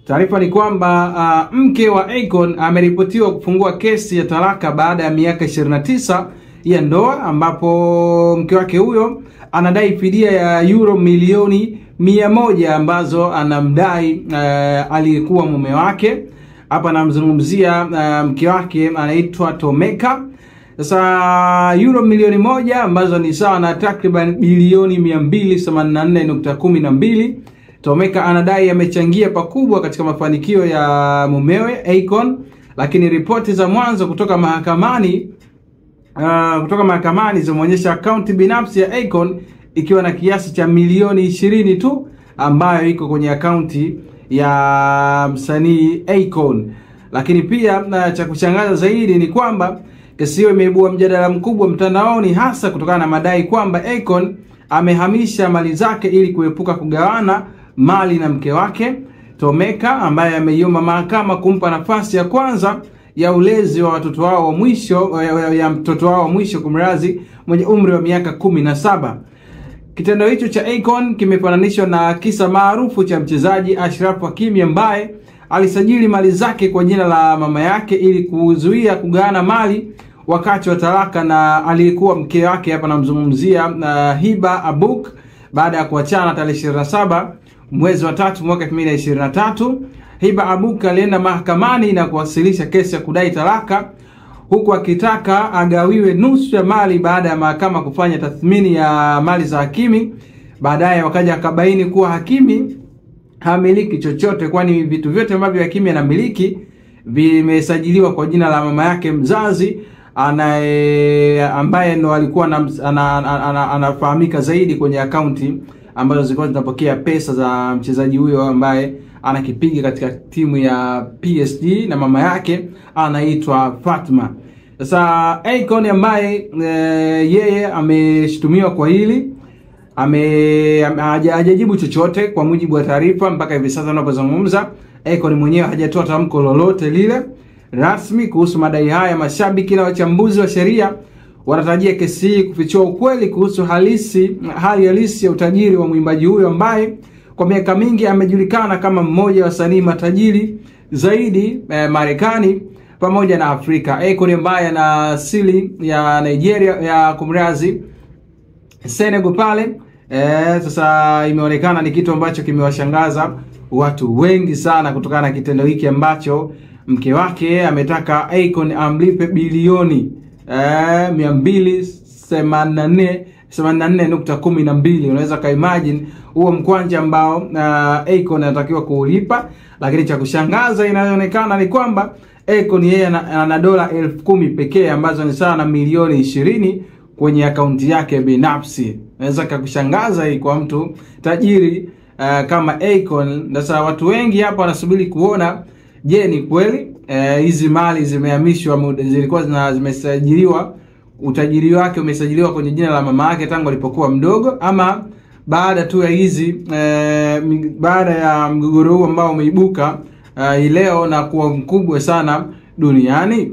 Taarifa ni kwamba mke wa Akon ameripotiwa kufungua kesi ya talaka baada ya miaka 29 ya ndoa, ambapo mke wake huyo anadai fidia ya euro milioni 100 ambazo anamdai aliyekuwa mume wake. Hapa namzungumzia mke wake anaitwa Tomeka. Sasa euro milioni 1 ambazo ni sawa na takriban bilioni 284.12. Tomeka anadai amechangia pakubwa katika mafanikio ya mumewe Akon, lakini ripoti za mwanzo kutoka mahakamani zimeonyesha akaunti binafsi ya Akon ikiwa na kiasi cha milioni 20 tu ambayo iko kwenye akaunti ya msanii Akon. Lakini pia cha kushangaza zaidi ni kwamba kesi hiyo imeibua mjadala mkubwa mtandaoni, hasa kutokana na madai kwamba Akon amehamisha mali zake ili kuepuka kugawana mali na mke wake Tomeka, ambaye ameiomba mahakama kumpa nafasi ya kwanza ya ulezi wa watoto wao wa mwisho ya mtoto wao wa mwisho kumrazi mwenye umri wa miaka 17. Kitendo hicho cha Akon kimefananishwa na kisa maarufu cha mchezaji Ashraf Hakimi ambaye alisajili mali zake kwa jina la mama yake ili kuzuia kugawana mali wakati wa talaka na aliyekuwa mke wake. Hapa namzungumzia Hiba Abuk. Baada ya kuachana tarehe 27 mwezi wa 3 mwaka 2023, Hiba Abuk alienda mahakamani na kuwasilisha kesi ya kudai talaka, huku akitaka agawiwe nusu ya mali baada ya mahakama kufanya tathmini ya mali za Hakimi. Baadaye wakaja akabaini kuwa Hakimi hamiliki chochote, kwani vitu vyote ambavyo Hakimi anamiliki vimesajiliwa kwa jina la mama yake mzazi ambaye ndo alikuwa anafahamika zaidi kwenye akaunti ambazo zilikuwa zinapokea pesa za mchezaji huyo ambaye anakipiga katika timu ya PSG, na mama yake anaitwa Fatma. Sasa Akon ambaye yeye ameshtumiwa kwa hili hajajibu chochote kwa mujibu wa taarifa mpaka hivi sasa tunapozungumza. Akon mwenyewe hajatoa tamko lolote lile rasmi kuhusu madai haya. Mashabiki na wachambuzi wa sheria wanatarajia kesi hii kufichua ukweli kuhusu hali halisi ya utajiri wa mwimbaji huyo ambaye kwa miaka mingi amejulikana kama mmoja wa wasanii matajiri zaidi Marekani pamoja na Afrika. Akon ambaye ana asili ya Nigeria, ya kumrazi Senegal pale. Sasa imeonekana ni kitu ambacho kimewashangaza watu wengi sana kutokana na kitendo hiki ambacho mke wake ametaka Akon amlipe bilioni 284.12. Unaweza kaimagine huo mkwanja ambao Akon anatakiwa kuulipa. Lakini cha kushangaza inaonekana ni kwamba Akon yeye ana dola 10,000 pekee ambazo ni sawa na milioni 20 kwenye akaunti yake binafsi. Unaweza kukushangaza hii kwa mtu tajiri kama Akon. Sasa watu wengi hapa wanasubiri kuona, je, ni kweli hizi mali zimehamishwa, zilikuwa zimesajiliwa, utajiri wake umesajiliwa kwenye jina la mama yake tangu alipokuwa mdogo, ama baada tu ya baada ya mgogoro huu ambao umeibuka leo na kuwa mkubwa sana duniani?